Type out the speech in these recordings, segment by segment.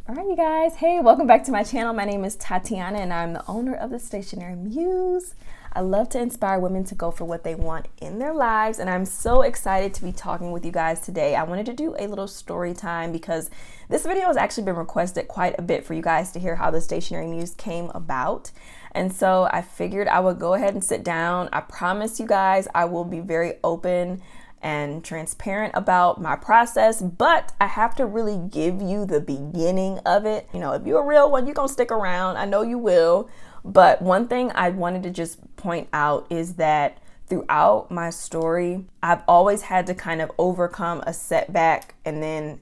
All right, you guys. Hey, welcome back to my channel. My name is Tatiana and I'm the owner of the Stationery Muse. I love to inspire women to go for what they want in their lives, and I'm so excited to be talking with you guys today. I wanted to do a little story time because this video has actually been requested quite a bit for you guys to hear how the Stationery Muse came about. And so I figured I would go ahead and sit down. I promise you guys I will be very open and transparent about my process, but I have to really give you the beginning of it. You know, if you're a real one, you're gonna stick around. I know you will. But one thing I wanted to just point out is that throughout my story, I've always had to kind of overcome a setback and then,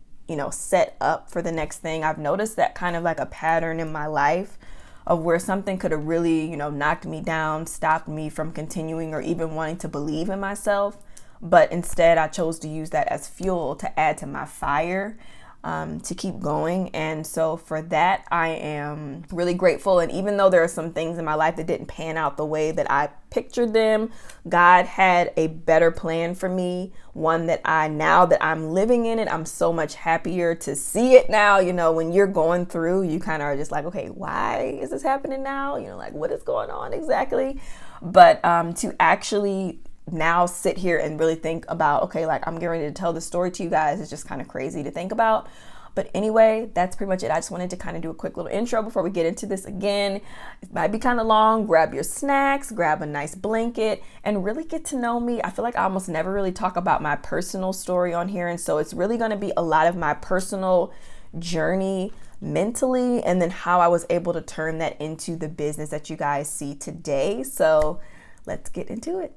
set up for the next thing. I've noticed that kind of like a pattern in my life of where something could have really, knocked me down, stopped me from continuing or even wanting to believe in myself. But instead, I chose to use that as fuel to add to my fire, to keep going. And so for that, I am really grateful. And even though there are some things in my life that didn't pan out the way that I pictured them, God had a better plan for me. One that now that I'm living in it, I'm so much happier to see it now. When you're going through, you kind of are just like, okay, why is this happening now? Like what is going on exactly? But to actually now sit here and really think about, okay, like I'm getting ready to tell the story to you guys. It's just kind of crazy to think about. But anyway, that's pretty much it. I just wanted to kind of do a quick little intro before we get into this again. It might be kind of long. Grab your snacks, grab a nice blanket, and really get to know me. I feel like I almost never really talk about my personal story on here. And so it's really going to be a lot of my personal journey mentally, and then how I was able to turn that into the business that you guys see today. So let's get into it.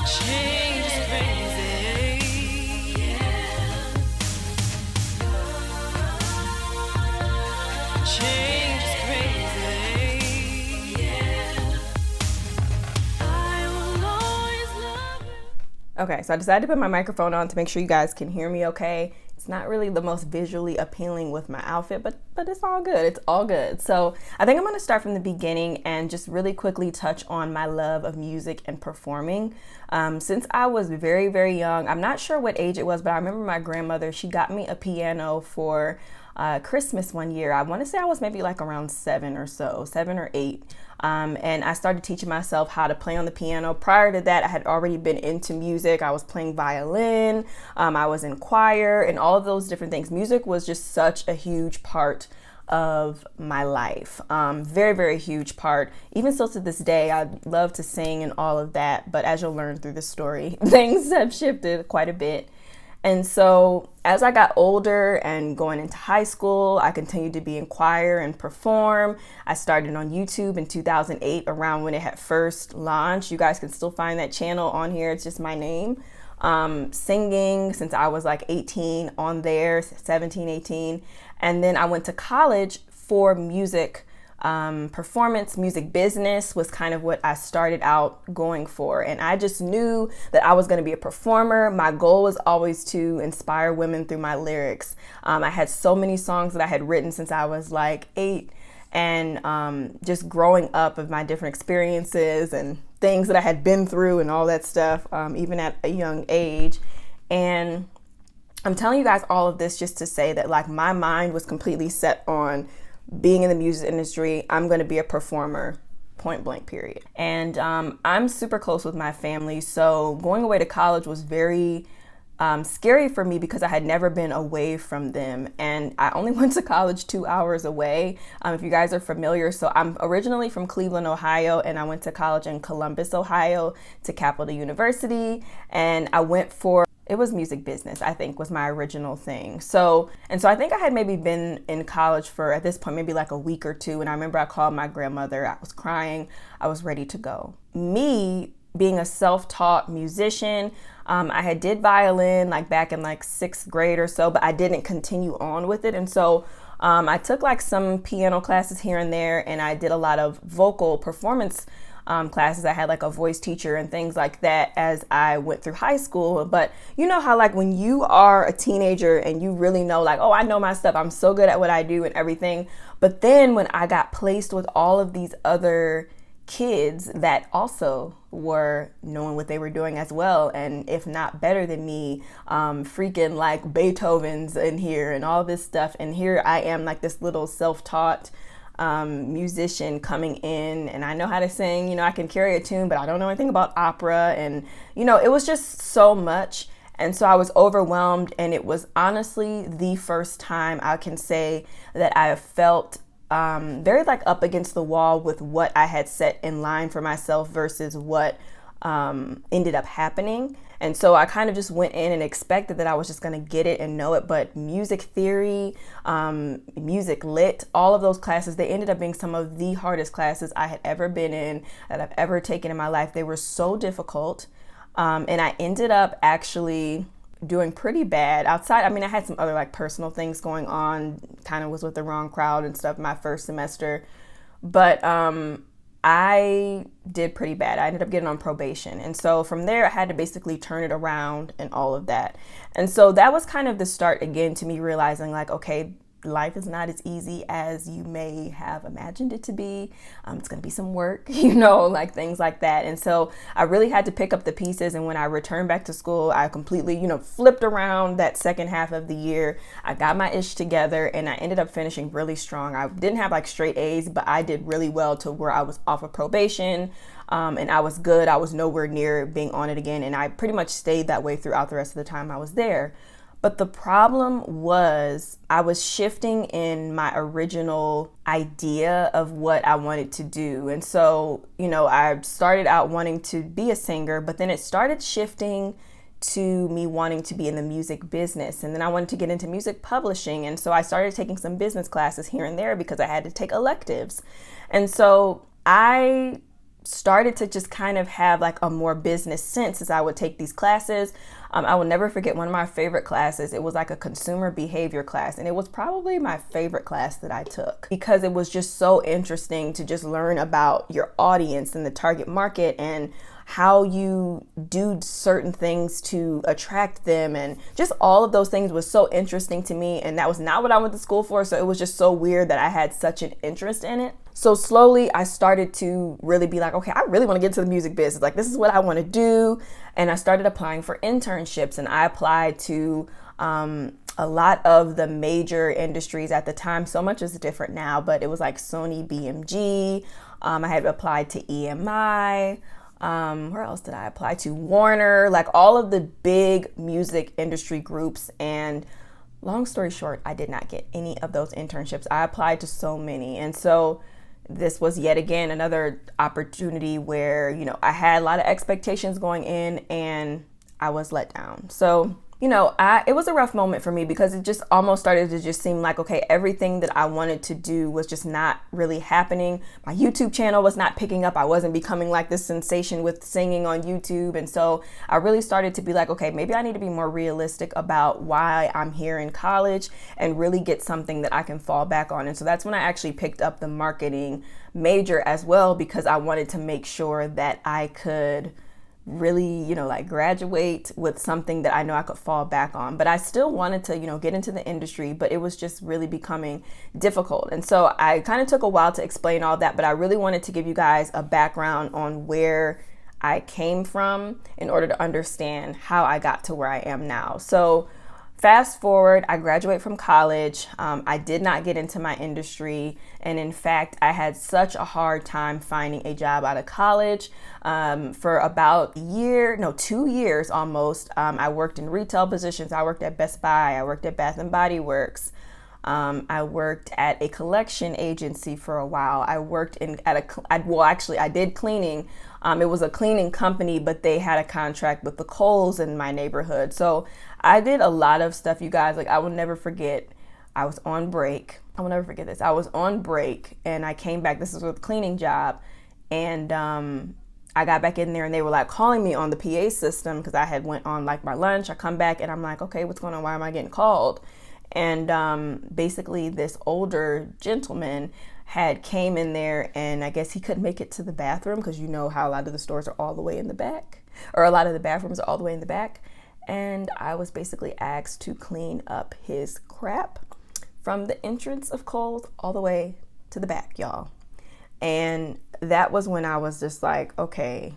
Change is crazy, yeah. Change is crazy, yeah. I will always love you. Okay, so I decided to put my microphone on to make sure you guys can hear me okay. It's not really the most visually appealing with my outfit, but it's all good. It's all good. So I think I'm going to start from the beginning and just really quickly touch on my love of music and performing. Since I was very, very young, I'm not sure what age it was, but I remember my grandmother, she got me a piano for Christmas one year. I want to say I was maybe like around 7 or 8. And I started teaching myself how to play on the piano. Prior to that, I had already been into music. I was playing violin. I was in choir and all of those different things. Music was just such a huge part of my life. Very, very huge part. Even still to this day, I love to sing and all of that. But as you'll learn through the story, things have shifted quite a bit. And so as I got older and going into high school, I continued to be in choir and perform. I started on YouTube in 2008, around when it had first launched. You guys can still find that channel on here. It's just my name. Singing since I was like 18 on there, 17, 18. And then I went to college for music. Performance music business was kind of what I started out going for. And I just knew that I was going to be a performer. My goal was always to inspire women through my lyrics. I had so many songs that I had written since I was like 8, and just growing up of my different experiences and things that I had been through and all that stuff, even at a young age. And I'm telling you guys all of this just to say that like my mind was completely set on being in the music industry. I'm going to be a performer, point blank, period. And I'm super close with my family. So going away to college was very scary for me because I had never been away from them. And I only went to college 2 hours away. If you guys are familiar, so I'm originally from Cleveland, Ohio, and I went to college in Columbus, Ohio, to Capital University. And I went for it was music business, I think, was my original thing. So I think I had maybe been in college for, at this point, maybe like a week or two. And I remember I called my grandmother. I was crying. I was ready to go. Me being a self-taught musician, I had did violin like back in like 6th grade or so, but I didn't continue on with it. And so I took like some piano classes here and there, and I did a lot of vocal performance classes. I had like a voice teacher and things like that as I went through high school. But you know how like when you are a teenager and you really know like, oh, I know my stuff, I'm so good at what I do and everything. But then when I got placed with all of these other kids that also were knowing what they were doing as well, and if not better than me, freaking like Beethoven's in here and all this stuff. And here I am, like this little self-taught musician coming in, and I know how to sing, you know, I can carry a tune, but I don't know anything about opera. And, you know, it was just so much. And so I was overwhelmed, and it was honestly the first time I can say that I have felt very like up against the wall with what I had set in line for myself versus what ended up happening. And so I kind of just went in and expected that I was just going to get it and know it. But music theory, music lit, all of those classes, they ended up being some of the hardest classes I had ever been in, that I've ever taken in my life. They were so difficult. And I ended up actually doing pretty bad outside. I mean, I had some other like personal things going on, kind of was with the wrong crowd and stuff my first semester. But I did pretty bad. I ended up getting on probation. And so from there, I had to basically turn it around and all of that. And so that was kind of the start again to me realizing like, okay, life is not as easy as you may have imagined it to be. It's going to be some work, you know, like things like that. And so I really had to pick up the pieces. And when I returned back to school, I completely, you know, flipped around that second half of the year. I got my ish together, and I ended up finishing really strong. I didn't have like straight A's, but I did really well to where I was off of probation. And I was good. I was nowhere near being on it again. And I pretty much stayed that way throughout the rest of the time I was there. But the problem was I was shifting in my original idea of what I wanted to do. And so, you know, I started out wanting to be a singer, but then it started shifting to me wanting to be in the music business. And then I wanted to get into music publishing. And so I started taking some business classes here and there because I had to take electives. And so I started to just kind of have like a more business sense as I would take these classes. I will never forget one of my favorite classes. It was like a consumer behavior class, and it was probably my favorite class that I took because it was just so interesting to just learn about your audience and the target market and how you do certain things to attract them, and just all of those things was so interesting to me. And that was not what I went to school for, so it was just so weird that I had such an interest in it. So slowly I started to really be like, okay, I really want to get into the music business. Like, this is what I want to do. And I started applying for internships, and I applied to a lot of the major industries at the time. So much is different now, but it was like Sony, BMG. I had applied to EMI. Where else did I apply to? Warner, like all of the big music industry groups. And long story short, I did not get any of those internships. I applied to so many. And so this was yet again another opportunity where, you know, I had a lot of expectations going in and I was let down. So, you know, it was a rough moment for me because it just almost started to just seem like, okay, everything that I wanted to do was just not really happening. My YouTube channel was not picking up. I wasn't becoming like this sensation with singing on YouTube. And so I really started to be like, okay, maybe I need to be more realistic about why I'm here in college and really get something that I can fall back on. And so that's when I actually picked up the marketing major as well, because I wanted to make sure that I could really, you know, like graduate with something that I know I could fall back on. But I still wanted to, you know, get into the industry, but it was just really becoming difficult. And so I kind of took a while to explain all that, but I really wanted to give you guys a background on where I came from in order to understand how I got to where I am now. So fast forward, I graduate from college. I did not get into my industry. And in fact, I had such a hard time finding a job out of college. For about 2 years almost, I worked in retail positions. I worked at Best Buy. I worked at Bath and Body Works. I worked at a collection agency for a while. I worked I did cleaning. It was a cleaning company, but they had a contract with the Kohl's in my neighborhood. So I did a lot of stuff, you guys. Like, I will never forget, I was on break. I will never forget this. I was on break and I came back. This was a cleaning job. And I got back in there and they were like calling me on the PA system because I had went on like my lunch. I come back and I'm like, okay, what's going on? Why am I getting called? And basically this older gentleman had came in there, and I guess he couldn't make it to the bathroom because you know how a lot of the stores are all the way in the back, or a lot of the bathrooms are all the way in the back. And I was basically asked to clean up his crap from the entrance of Kohl's all the way to the back, y'all. And that was when I was just like, okay,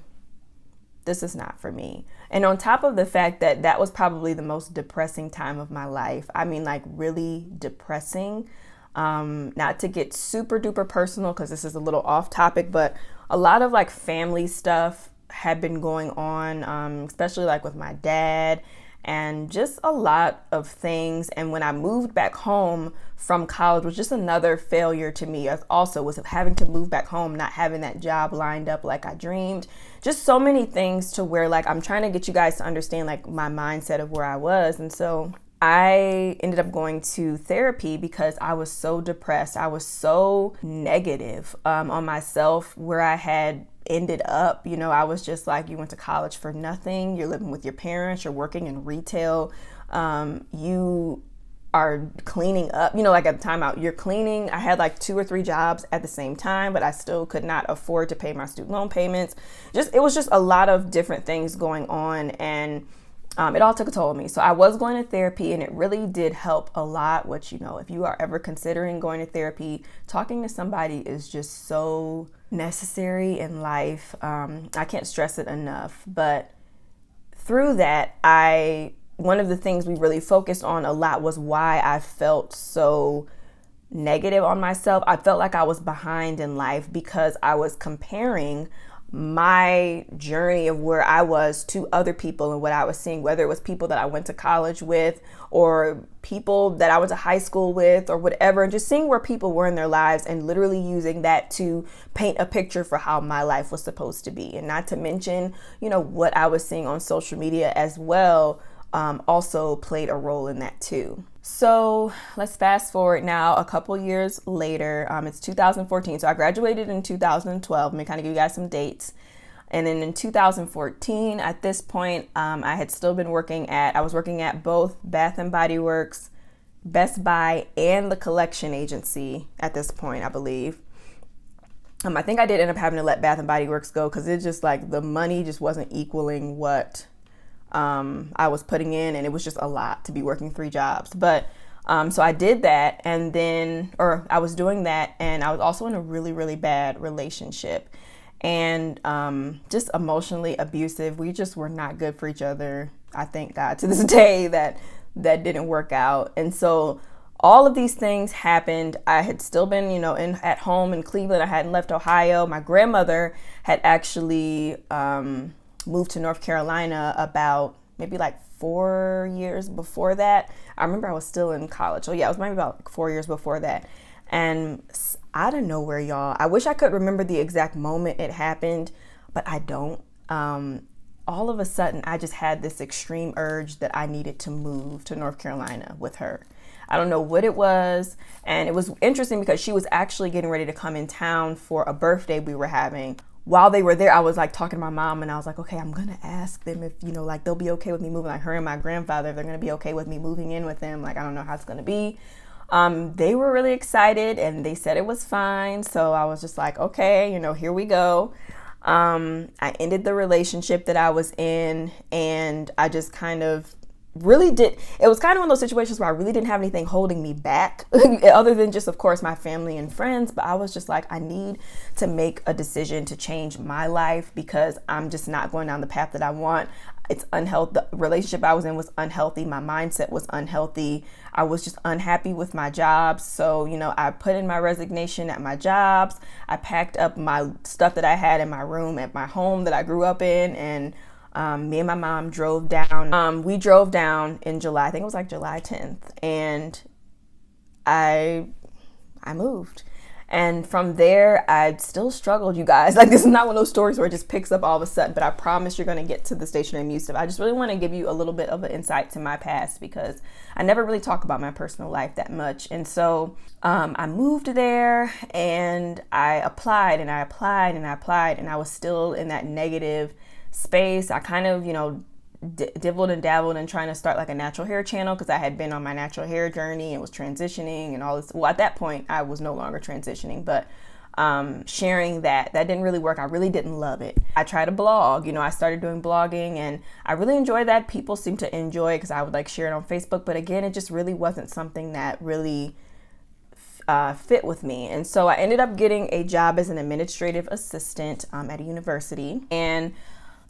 this is not for me. And on top of the fact that that was probably the most depressing time of my life. I mean, like really depressing. Not to get super duper personal, because this is a little off topic, but a lot of like family stuff had been going on, especially like with my dad, and just a lot of things. And when I moved back home from college, was just another failure to me, as also was having to move back home, not having that job lined up like I dreamed. Just so many things to where like I'm trying to get you guys to understand like my mindset of where I was. And so I ended up going to therapy because I was so depressed. I was so negative on myself, where I had ended up. You know, I was just like, you went to college for nothing. You're living with your parents. You're working in retail. You are cleaning up, you know, like at the time out, you're cleaning. I had like 2 or 3 jobs at the same time, but I still could not afford to pay my student loan payments. It was just a lot of different things going on, and it all took a toll on me. So I was going to therapy, and it really did help a lot, which, you know, if you are ever considering going to therapy, talking to somebody is just so necessary in life. I can't stress it enough. But through that, one of the things we really focused on a lot was why I felt so negative on myself. I felt like I was behind in life because I was comparing my journey of where I was to other people and what I was seeing, whether it was people that I went to college with or people that I went to high school with or whatever, and just seeing where people were in their lives and literally using that to paint a picture for how my life was supposed to be. And not to mention, you know, what I was seeing on social media as well also played a role in that too. So let's fast forward now a couple years later. It's 2014. So I graduated in 2012. Let me kind of give you guys some dates. And then in 2014, at this point, I had still been I was working at both Bath and Body Works, Best Buy, and the collection agency at this point, I believe. I think I did end up having to let Bath and Body Works go because it just like the money just wasn't equaling what I was putting in, and it was just a lot to be working 3 jobs. But so I did that, and then, or I was doing that, and I was also in a really, really bad relationship, and just emotionally abusive. We just were not good for each other. I thank God to this day that didn't work out. And so all of these things happened. I had still been, you know, at home in Cleveland. I hadn't left Ohio. My grandmother had actually moved to North Carolina about maybe like 4 years before that. I remember I was still in college. So yeah, it was maybe about 4 years before that. And out of nowhere, y'all, I wish I could remember the exact moment it happened, but I don't. All of a sudden, I just had this extreme urge that I needed to move to North Carolina with her. I don't know what it was. And it was interesting because she was actually getting ready to come in town for a birthday we were having. While they were there, I was like talking to my mom, and I was like, okay, I'm going to ask them if, you know, like they'll be okay with me moving, like her and my grandfather, if they're going to be okay with me moving in with them. Like, I don't know how it's going to be. They were really excited, and they said it was fine. So I was just like, okay, you know, here we go. I ended the relationship that I was in, and I just kind of it was kind of one of those situations where I really didn't have anything holding me back other than just, of course, my family and friends. But I was just like, I need to make a decision to change my life because I'm just not going down the path that I want. It's unhealthy. The relationship I was in was unhealthy. My mindset was unhealthy. I was just unhappy with my jobs. So, you know, I put in my resignation at my jobs. I packed up my stuff that I had in my room at my home that I grew up in, and me and my mom drove down. We drove down in July. I think it was like July 10th. And I moved. And from there, I still struggled, you guys. Like, this is not one of those stories where it just picks up all of a sudden. But I promise you're going to get to the Stationery Muse stuff. I just really want to give you a little bit of an insight to my past because I never really talk about my personal life that much. And so I moved there, and I applied, and I applied, and I applied. And I was still in that negative space. I kind of, you know, dibbled and dabbled in trying to start like a natural hair channel because I had been on my natural hair journey and was transitioning and all this. Well, at that point, I was no longer transitioning, but sharing that didn't really work. I really didn't love it. I tried to blog. You know, I started doing blogging, and I really enjoyed that. People seemed to enjoy it because I would like share it on Facebook. But again, it just really wasn't something that really fit with me. And so I ended up getting a job as an administrative assistant at a university. And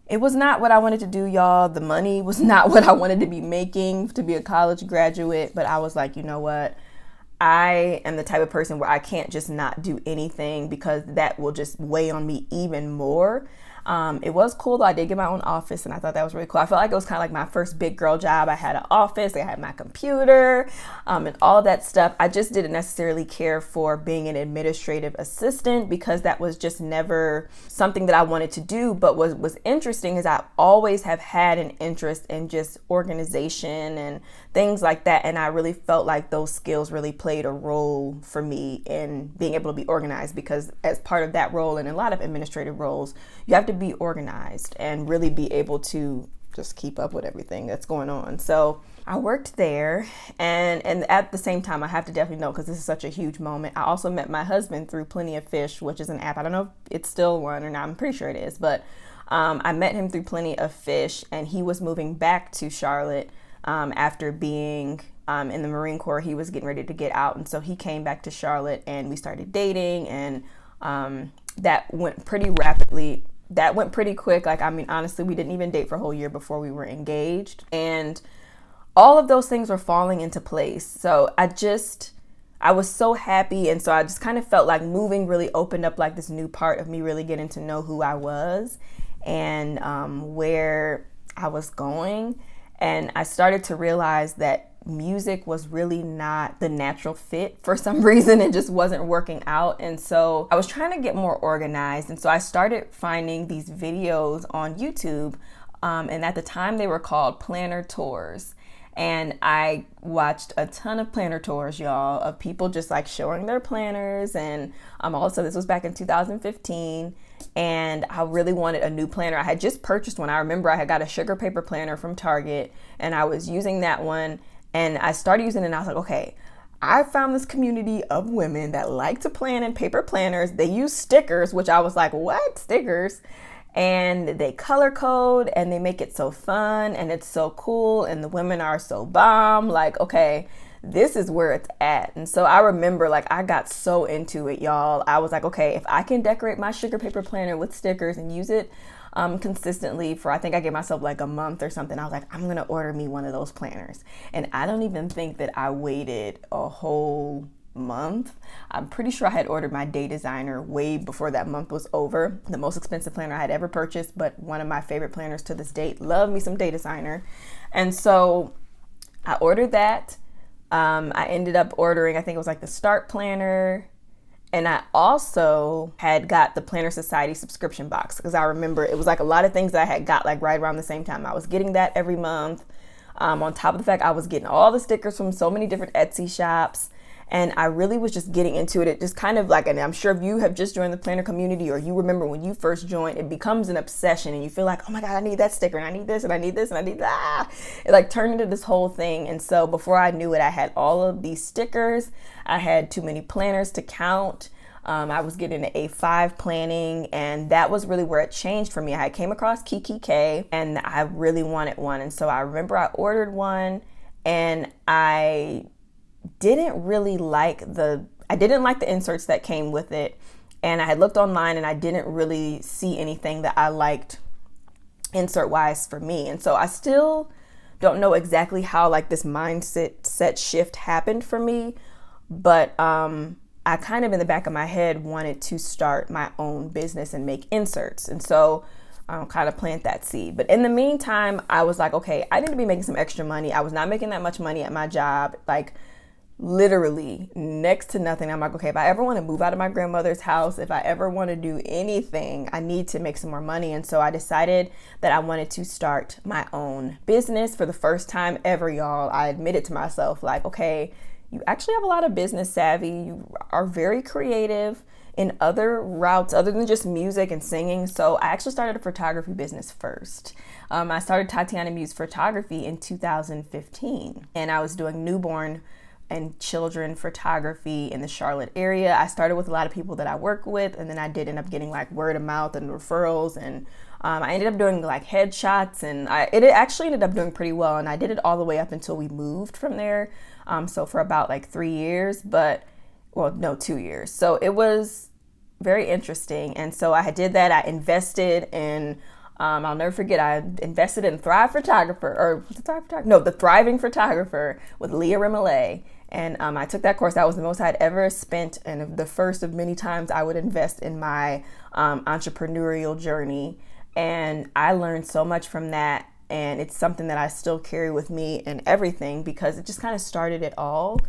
it was not what I wanted to do, y'all. The money was not what I wanted to be making to be a college graduate. But I was like, you know what? I am the type of person where I can't just not do anything because that will just weigh on me even more. It was cool though. I did get my own office and I thought that was really cool. I felt like it was kind of like my first big girl job. I had an office, I had my computer, and all that stuff. I just didn't necessarily care for being an administrative assistant because that was just never something that I wanted to do. But what was interesting is I always have had an interest in just organization and things like that. And I really felt like those skills really played a role for me in being able to be organized, because as part of that role and a lot of administrative roles, you have to be organized and really be able to just keep up with everything that's going on. So I worked there, and at the same time, I have to definitely know, because this is such a huge moment, I also met my husband through Plenty of Fish, which is an app. I don't know if it's still one or not. I'm pretty sure it is, but I met him through Plenty of Fish, and he was moving back to Charlotte after being in the Marine Corps. He was getting ready to get out, and so he came back to Charlotte, and we started dating, and that went pretty rapidly. That went pretty quick. Like, I mean, honestly, we didn't even date for a whole year before we were engaged. And all of those things were falling into place. So I was so happy. And so I just kind of felt like moving really opened up like this new part of me really getting to know who I was and where I was going. And I started to realize that music was really not the natural fit for some reason. It just wasn't working out. And so I was trying to get more organized. And so I started finding these videos on YouTube. And at the time they were called planner tours. And I watched a ton of planner tours, y'all, of people just like showing their planners. And also this was back in 2015. And I really wanted a new planner. I had just purchased one. I remember I had got a sugar paper planner from Target, and I was using that one. And I started using it, and I was like, okay, I found this community of women that like to plan in paper planners. They use stickers, which I was like, what? Stickers? And they color code, and they make it so fun, and it's so cool, and the women are so bomb. Like, okay, this is where it's at. And so I remember, like, I got so into it, y'all. I was like, okay, if I can decorate my sugar paper planner with stickers and use it consistently for, I think I gave myself like a month or something, I was like, I'm gonna order me one of those planners. And I don't even think that I waited a whole month. I'm pretty sure I had ordered my day designer way before that month was over. The most expensive planner I had ever purchased, but one of my favorite planners to this date. Love me some day designer. And so I ordered that. I ended up ordering, I think it was like the Start Planner. And I also had got the Planner Society subscription box, because I remember it was like a lot of things that I had got like right around the same time. I was getting that every month. On top of the fact, I was getting all the stickers from so many different Etsy shops. And I really was just getting into it. It just kind of like, and I'm sure if you have just joined the planner community, or you remember when you first joined, it becomes an obsession, and you feel like, oh my God, I need that sticker, and I need this, and I need this, and I need that. It like turned into this whole thing. And so before I knew it, I had all of these stickers. I had too many planners to count. I was getting an A5 planning, and that was really where it changed for me. I came across Kiki K, and I really wanted one. And so I remember I ordered one, and I didn't like the inserts that came with it. And I had looked online, and I didn't really see anything that I liked insert wise for me. And so I still don't know exactly how like this mindset shift happened for me, but I kind of in the back of my head wanted to start my own business and make inserts. And so kind of plant that seed. But in the meantime, I was like, okay, I need to be making some extra money. I was not making that much money at my job, like literally next to nothing. I'm like, okay, if I ever want to move out of my grandmother's house, if I ever want to do anything, I need to make some more money. And so I decided that I wanted to start my own business for the first time ever, y'all. I admitted to myself, like, okay, you actually have a lot of business savvy. You are very creative in other routes other than just music and singing. So I actually started a photography business first. I started Tatiana Muse Photography in 2015, and I was doing newborn and children photography in the Charlotte area. I started with a lot of people that I work with, and then I did end up getting like word of mouth and referrals, and I ended up doing like headshots, and it actually ended up doing pretty well, and I did it all the way up until we moved from there. So for about like 3 years, but well, no, 2 years. So it was very interesting. And so I did that. I invested in, I'll never forget, I invested in Thrive Photographer, or was it Thrive Photographer? No, the Thriving Photographer with Leah Remillet. And I took that course. That was the most I'd ever spent, and the first of many times I would invest in my entrepreneurial journey. And I learned so much from that. And it's something that I still carry with me in everything, because it just kind of started it all.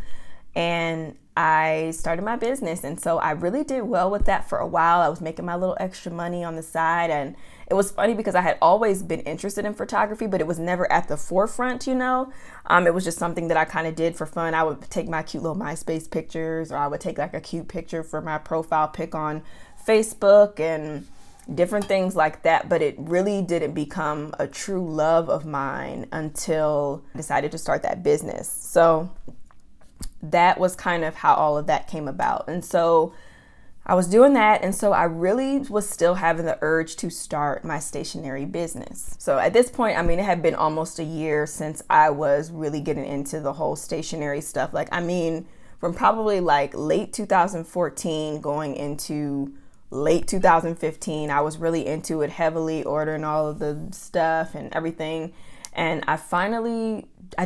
And I started my business. And so I really did well with that for a while. I was making my little extra money on the side. And it was funny because I had always been interested in photography, but it was never at the forefront, you know. It was just something that I kind of did for fun. I would take my cute little MySpace pictures, or I would take like a cute picture for my profile pic on Facebook and different things like that. But it really didn't become a true love of mine until I decided to start that business. So that was kind of how all of that came about. And so I was doing that. And so I really was still having the urge to start my stationery business. So at this point, I mean, it had been almost a year since I was really getting into the whole stationery stuff. Like, I mean, from probably like late 2014 going into late 2015, I was really into it heavily, ordering all of the stuff and everything. And I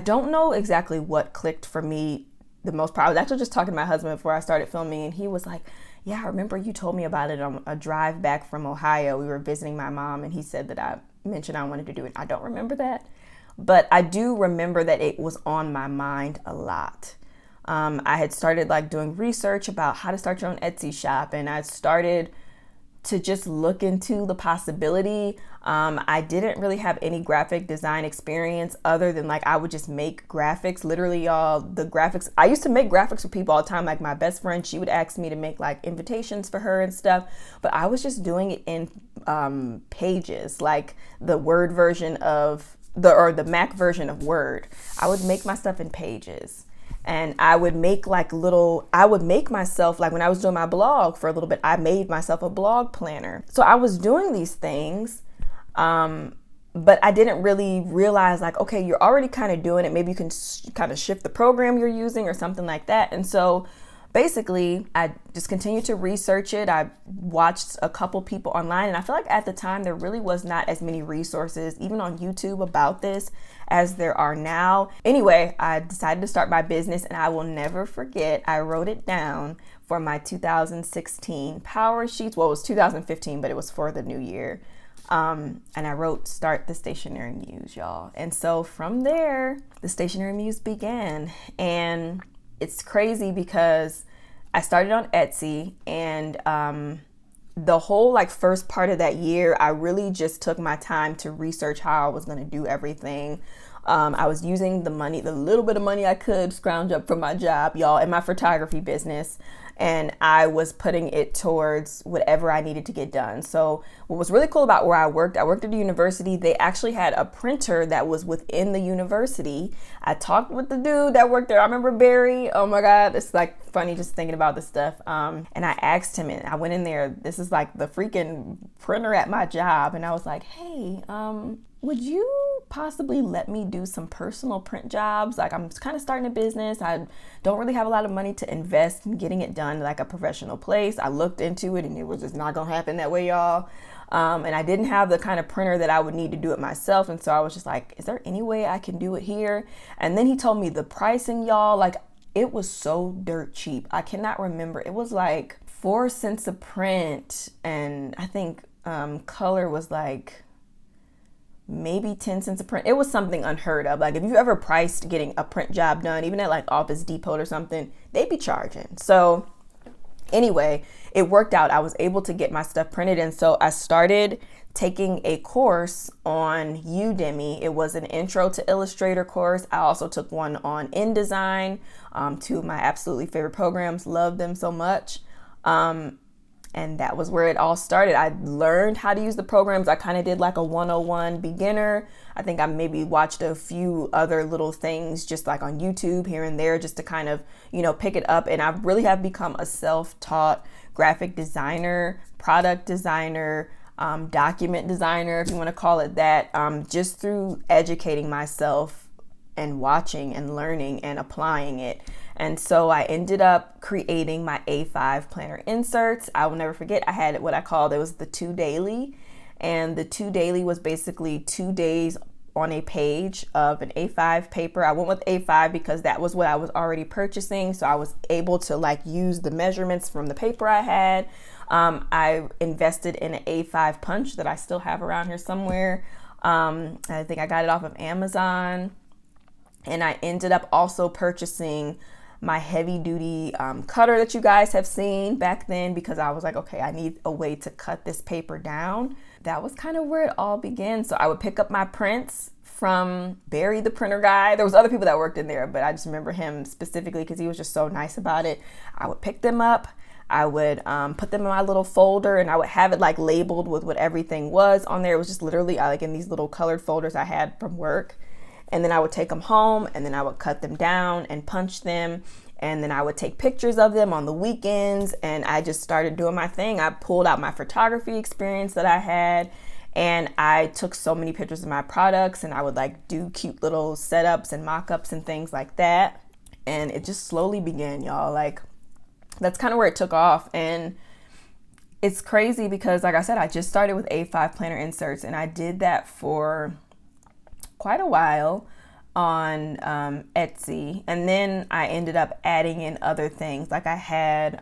don't know exactly what clicked for me the most. I was actually just talking to my husband before I started filming, and he was like, yeah, I remember you told me about it on a drive back from Ohio. We were visiting my mom, and he said that I mentioned I wanted to do it. I don't remember that, but I do remember that it was on my mind a lot. I had started like doing research about how to start your own Etsy shop, and I started to just look into the possibility. I didn't really have any graphic design experience other than like I would just make graphics. Literally, y'all, the graphics, I used to make graphics for people all the time. Like my best friend, she would ask me to make like invitations for her and stuff, but I was just doing it in Pages, like the Word version of the Mac version of Word. I would make my stuff in Pages. And I would make myself, like when I was doing my blog for a little bit, I made myself a blog planner. So I was doing these things, but I didn't really realize like, okay, you're already kind of doing it. Maybe you can kind of shift the program you're using or something like that. And so basically, I just continued to research it. I watched a couple people online, and I feel like at the time there really was not as many resources, even on YouTube, about this as there are now. Anyway, I decided to start my business, and I will never forget, I wrote it down for my 2016 power sheets. Well, it was 2015, but it was for the new year. And I wrote, start the Stationery Muse, y'all. And so from there, the Stationery Muse began. And it's crazy because I started on Etsy, and the whole like first part of that year, I really just took my time to research how I was going to do everything. I was using the little bit of money I could scrounge up from my job, y'all, in my photography business, and I was putting it towards whatever I needed to get done. So what was really cool about where I worked at a university. They actually had a printer that was within the university. I talked with the dude that worked there. I remember Barry. Oh my God, it's like funny just thinking about this stuff. And I asked him, and I went in there. This is like the freaking printer at my job, and I was like, hey, would you possibly let me do some personal print jobs? Like, I'm kind of starting a business. I don't really have a lot of money to invest in getting it done like a professional place. I looked into it, and it was just not gonna happen that way, y'all. And I didn't have the kind of printer that I would need to do it myself. And so I was just like, is there any way I can do it here? And then he told me the pricing, y'all. Like, it was so dirt cheap. I cannot remember. It was like 4 cents a print, and I think color was like maybe 10 cents a print. It was something unheard of. Like, if you ever priced getting a print job done, even at like Office Depot or something, they'd be charging. So anyway, it worked out. I was able to get my stuff printed. And so I started taking a course on Udemy. It was an intro to Illustrator course. I also took one on InDesign, 2 of my absolutely favorite programs. Love them so much. And that was where it all started. I learned how to use the programs. I kind of did like a 101 beginner. I think I maybe watched a few other little things just like on YouTube here and there just to kind of, pick it up. And I really have become a self-taught graphic designer, product designer, document designer, if you want to call it that, just through educating myself and watching and learning and applying it. And so I ended up creating my A5 planner inserts. I will never forget, I had what I called, it was the 2 daily. And the 2 daily was basically 2 days on a page of an A5 paper. I went with A5 because that was what I was already purchasing. So I was able to like use the measurements from the paper I had. I invested in an A5 punch that I still have around here somewhere. I think I got it off of Amazon. And I ended up also purchasing my heavy duty cutter that you guys have seen back then, because I was like, okay, I need a way to cut this paper down. That was kind of where it all began. So I would pick up my prints from Barry, the printer guy. There was other people that worked in there, but I just remember him specifically because he was just so nice about it. I would pick them up. I would put them in my little folder, and I would have it like labeled with what everything was on there. It was just literally like in these little colored folders I had from work. And then I would take them home, and then I would cut them down and punch them. And then I would take pictures of them on the weekends, and I just started doing my thing. I pulled out my photography experience that I had, and I took so many pictures of my products, and I would like do cute little setups and mock-ups and things like that. And it just slowly began, y'all. Like, that's kind of where it took off. And it's crazy because, like I said, I just started with A5 planner inserts, and I did that for quite a while on Etsy. And then I ended up adding in other things. Like I had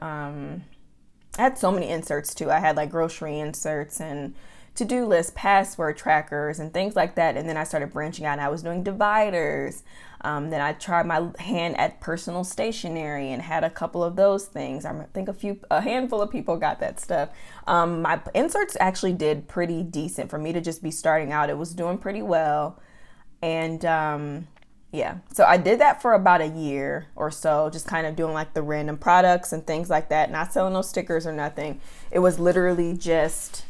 so many inserts too. I had like grocery inserts and to-do list, password trackers, and things like that. And then I started branching out, and I was doing dividers. Then I tried my hand at personal stationery and had a couple of those things. I think a handful of people got that stuff. My inserts actually did pretty decent for me to just be starting out. It was doing pretty well. And yeah, so I did that for about a year or so, just kind of doing like the random products and things like that, not selling no stickers or nothing. It was literally just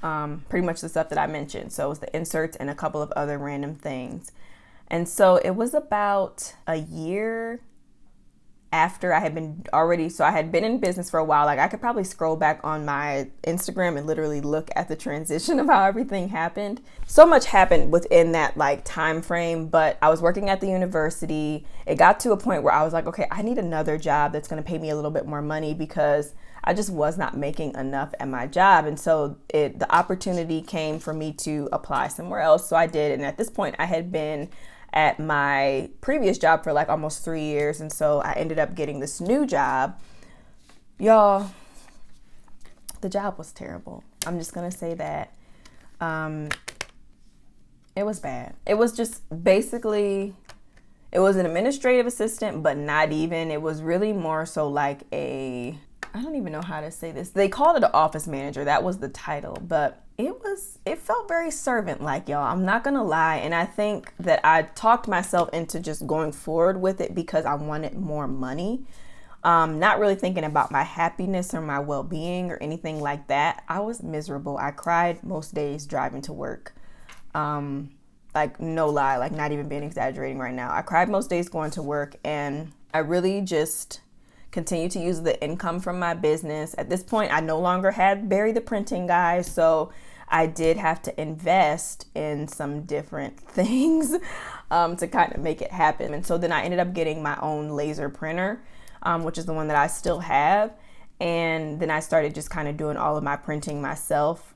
pretty much the stuff that I mentioned. So it was the inserts and a couple of other random things. And so it was about a year after I had been in business for a while. Like I could probably scroll back on my Instagram and literally look at the transition of how everything happened. So much happened within that like time frame, but I was working at the university. It got to a point where I was like, okay, I need another job that's going to pay me a little bit more money because I just was not making enough at my job. And so the opportunity came for me to apply somewhere else. So I did. And at this point I had been at my previous job for like almost 3 years. And so I ended up getting this new job. Y'all, the job was terrible. I'm just going to say that. It was bad. It was just basically, it was an administrative assistant, but not even. It was really more so like I don't even know how to say this. They called it an office manager. That was the title, but it felt very servant-like, y'all. I'm not gonna lie. And I think that I talked myself into just going forward with it because I wanted more money. Not really thinking about my happiness or my well-being or anything like that. I was miserable. I cried most days driving to work. Like no lie, like not even being exaggerating right now. I cried most days going to work, and I really just continue to use the income from my business. At this point, I no longer had Barry the printing guy, so I did have to invest in some different things to kind of make it happen. And so then I ended up getting my own laser printer, which is the one that I still have. And then I started just kind of doing all of my printing myself